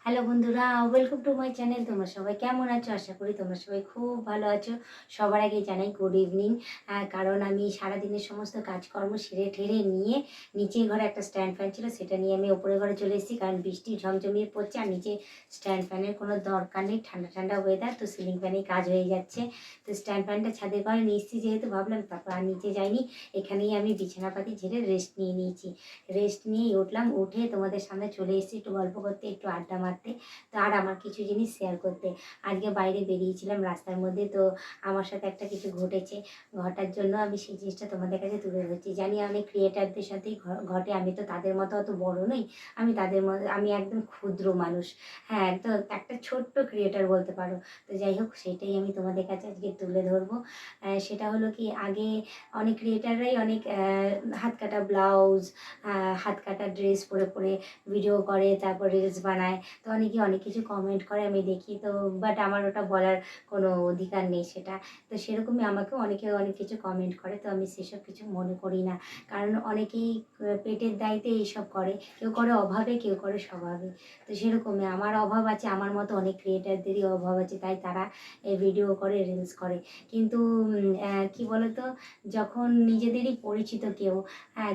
Hello বন্ধুরা, welcome to my channel. তোমরা সবাই কেমন আছো? আশা করি তোমরা সবাই খুব ভালো আছো। সবার আগে জানাই গুড ইভিনিং। কারণ আমি সারাদিনের সমস্ত কাজকর্ম সেরে ঠেরে নিয়ে নিচে ঘরে একটা স্ট্যান্ড ফ্যান ছিল, সেটা নিয়ে আমি ওপরে ঘরে চলে এসেছি। কারণ বৃষ্টি ঝমঝমিয়ে পড়ছে আর নিচে স্ট্যান্ড ফ্যানের কোনো দরকার নেই, ঠান্ডা ঠান্ডা ওয়েদার, তো সিলিং ফ্যানেই কাজ হয়ে যাচ্ছে। তো স্ট্যান্ড ফ্যানটা ছাদের ঘরে নিয়ে এসেছি যেহেতু, ভাবলাম তারপর আর নিচে যাইনি, এখানেই আমি বিছানাপাতি ঝেড়ে রেস্ট নিয়ে নিয়েছি। রেস্ট নিয়েই উঠলাম, উঠে তোমাদের সামনে চলে এসেছি একটু গল্প করতে, একটু আড্ডা মারতে, তো আর আমার কিছু জিনিস শেয়ার করতে। আজকে বাইরে বেরিয়েছিলাম রাস্তার মধ্যে, তো আমার সাথে একটা কিছু ঘটেছে, ঘটার জন্য আমি সেই জিনিসটা তোমাদের কাছে তুলে ধরছি। জানি অনেক ক্রিয়েটারদের সাথেই ঘটে, আমি তো তাদের মতো অত বড় নই, আমি তাদের মতো, আমি একদম ক্ষুদ্র মানুষ। হ্যাঁ, একদম একটা ছোট্ট ক্রিয়েটার বলতে পারো। তো যাই হোক, সেটাই আমি তোমাদের কাছে আজকে তুলে ধরবো। সেটা হলো কি, আগে অনেক ক্রিয়েটাররাই অনেক হাত কাটা ব্লাউজ, হাত কাটা ড্রেস পরে পরে ভিডিও করে, তারপর রিলস বানায়। তো অনেকে অনেক কিছু কমেন্ট করে আমি দেখি, তো বাট আমার ওটা বলার কোনো অধিকার নেই সেটা। তো সেরকমই আমাকেও অনেকে অনেক কিছু কমেন্ট করে, তো আমি সেসব কিছু মনে করি না। কারণ অনেকেই পেটের দায়িত্বে এইসব করে, কেউ করে অভাবে, কেউ করে স্বভাবে। তো সেরকমই আমার অভাব আছে, আমার মতো অনেক ক্রিয়েটারদেরই অভাব আছে, তাই তারা এই ভিডিও করে, রিলস করে। কিন্তু কি বলতো, যখন নিজেদেরই পরিচিত কেউ,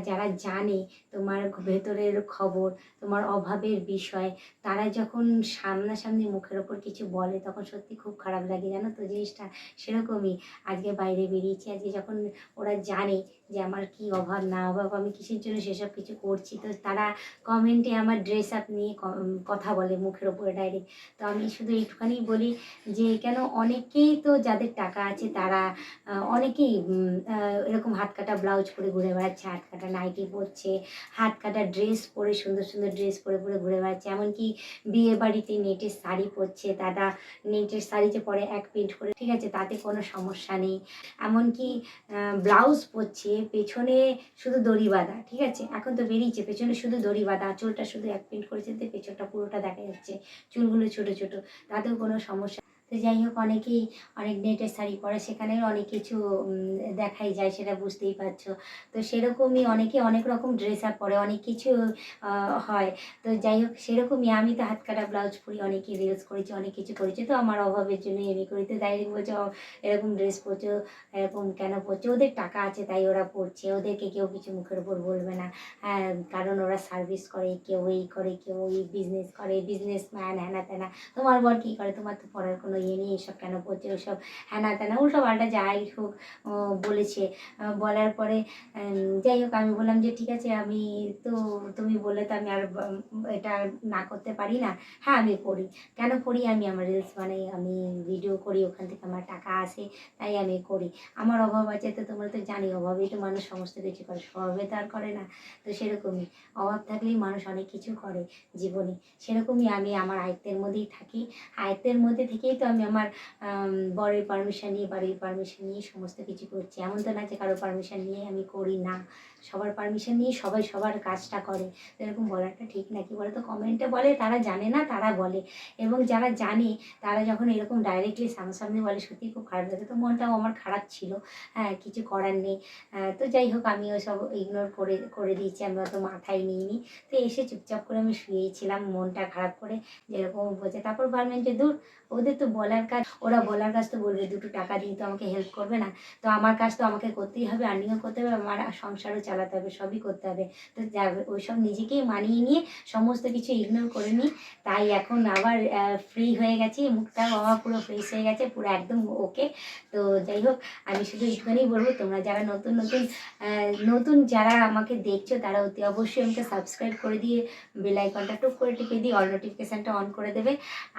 যারা জানে তোমার ভেতরের খবর, তোমার অভাবের বিষয়, তারা যখন সামনাসামনি মুখের ওপর কিছু বলে, তখন সত্যি খুব খারাপ লাগে, জানো তো জিনিসটা। সেরকমই আজকে বাইরে বেরিয়েছি, আজকে যখন ওরা জানে যে আমার কি অভাব না অভাব, আমি কিসের জন্য সেসব কিছু করছি, তো তারা কমেন্টে আমার ড্রেস আপ নিয়ে কথা বলে মুখের ওপরে ডাইরেক্ট। তো আমি শুধু একটুখানি বলি যে কেন, অনেকেই তো যাদের টাকা আছে তারা অনেকেই এরকম হাত কাটা ব্লাউজ পরে ঘুরে বেড়াচ্ছে, হাত কাটা নাইটি পরছে, হাত কাটা ড্রেস পরে, সুন্দর সুন্দর ড্রেস পরে পরে ঘুরে বেড়াচ্ছে। এমনকি বিয়ে বাড়িতে নেটের শাড়ি পরছে, দাদা নেটের শাড়ি যে পরে এক প্রিন্ট করে, ঠিক আছে, তাতে কোনো সমস্যা নেই। এমনকি ব্লাউজ পরছে, পেছনে শুধু দড়ি বাঁধা, ঠিক আছে, এখন তো বেরিয়েছে, পেছনে শুধু দড়ি বাঁধা, চুলটা শুধু এক প্রিন্ট করেছে, তো পেছনটা পুরোটা দেখা যাচ্ছে, চুলগুলো ছোটো ছোটো, তাতেও কোনো সমস্যা। তো যাই হোক, অনেকেই অনেক নেটের শাড়ি পরে, সেখানেও অনেক কিছু দেখাই যায়, সেটা বুঝতেই পারছো। তো সেরকমই অনেকে অনেক রকম ড্রেস আপ পরে, অনেক কিছু হয়। তো যাই হোক, সেরকমই আমি তো হাত কাটা ব্লাউজ পরি, অনেকে রিলস করেছি, অনেক কিছু করেছি, তো আমার অভাবের জন্যই আমি করি। তো ডাইরেক্ট বলছে এরকম ড্রেস পরছো, এরকম কেন পরছো, ওদের টাকা আছে তাই ওরা পরছে, ওদেরকে কেউ কিছু মুখের উপর বলবে না। হ্যাঁ, কারণ ওরা সার্ভিস করে, কেউ এই করে, কেউ এই বিজনেস করে, বিজনেসম্যান, হ্যানা ত্যানা। তোমার বর কী করে, তোমার তো পড়ার কোনো ইয়ে নেই, এসব কেন পড়ছে, ওসব হ্যানা ত্যানা উল্টো পাল্টা যাই হোক বলেছে। বলার পরে যাই হোক, আমি বললাম যে ঠিক আছে, আমি তো, তুমি বললে তো আমি আর এটা না করতে পারি না। হ্যাঁ, আমি করি। কেন করি, আমি আমার রিলস বানাই, আমি ভিডিও করি, ওখান থেকে আমার টাকা আসে, তাই আমি করি। আমার অভাব আছে, তো তোমরা তো জানি, অভাবেই তো মানুষ সমস্ত কিছু করে, স্বভাবে তো আর করে না। তো সেরকমই অভাব থাকলেই মানুষ অনেক কিছু করে জীবনে। সেরকমই আমি আমার আয়ত্তের মধ্যেই থাকি, আয়ত্তের মধ্যে থেকেই তো আমি আমার বরের পারমিশন নিয়ে, বাড়ির পারমিশন নিয়ে সমস্ত কিছু করছি। এমন তো না যে কারো পারমিশন নিয়ে আমি করি না, সবার পারমিশন নিয়ে সবাই সবার কাজটা করে। তো এরকম বলাটা ঠিক না, কি বলতো, কমেন্টে বলে তারা জানে না, তারা বলে। এবং যারা জানে তারা যখন এরকম ডাইরেক্টলি সামনাসামনি বলে, সত্যিই খুব খারাপ লাগে। তো মনটাও আমার খারাপ ছিল, হ্যাঁ, কিছু করার নেই। তো যাই হোক, আমি ওসব ইগনোর করে করে দিয়েছি, আমি অত মাথায় নিইনি। তো এসে চুপচাপ করে আমি শুয়েই ছিলাম, মনটা খারাপ করে, যেরকম বলছে। তারপর ভাবলাম যে দূর, ওদের তো বলার কাজ, ওরা বলার কাজ তো বলবে, দুটো টাকা দিয়ে তো আমাকে হেল্প করবে না। তো আমার কাজ তো আমাকে করতেই হবে, আর্নিংও করতে হবে, আমার সংসারও চালাতে হবে, সবই করতে হবে। তো ওইসব নিজেকেই মানিয়ে নিয়ে সমস্ত কিছু ইগনোর করে নিই। তাই এখন আবার ফ্রি হয়ে গেছি, মুখটাও আমার পুরো ফ্রেশ হয়ে গেছে, পুরো একদম ওকে। তো যাই হোক, আমি শুধু একটুখানেই বলবো, তোমরা যারা নতুন নতুন নতুন যারা আমাকে দেখছো, তারা অতি অবশ্যই আমাকে সাবস্ক্রাইব করে দিয়ে বেল আইকনটা টুক করে টিপে দিয়ে অল নোটিফিকেশানটা অন করে দেবে।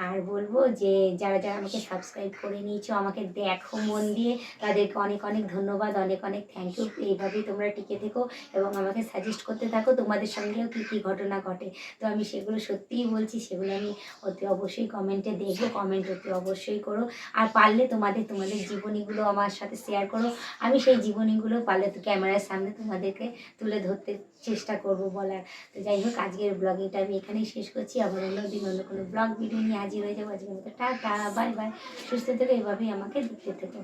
আর বলবো যে যারা যারা আমাকে সাবস্ক্রাইব করে নিয়েছো, আমাকে দেখো মন দিয়ে, তাদেরকে অনেক অনেক ধন্যবাদ, অনেক অনেক থ্যাংক ইউ। এইভাবেই তোমরা টিকে থেকো এবং আমাকে সাজেস্ট করতে থাকো তোমাদের সঙ্গেও কী কী ঘটনা ঘটে। তো আমি সেগুলো সত্যিই বলছি, সেগুলো আমি অতি অবশ্যই কমেন্টে দেখবো, কমেন্ট অতি অবশ্যই করো। আর পারলে তোমাদের তোমাদের জীবনীগুলো আমার সাথে শেয়ার করো, আমি সেই জীবনীগুলো পারলে তো ক্যামেরার সামনে তোমাদেরকে তুলে ধরতে চেষ্টা করব বলার। তো যাই হোক, আজকের ব্লগিংটা আমি এখানেই শেষ করছি, আবার অন্যদিন অন্য কোনো ব্লগ ভিডিও নিয়ে হাজির হয়ে যাবো। আজকের মতো টাটা, বাই বাই, সুস্থ থেকে এভাবেই আমাকে দেখতে থেকো।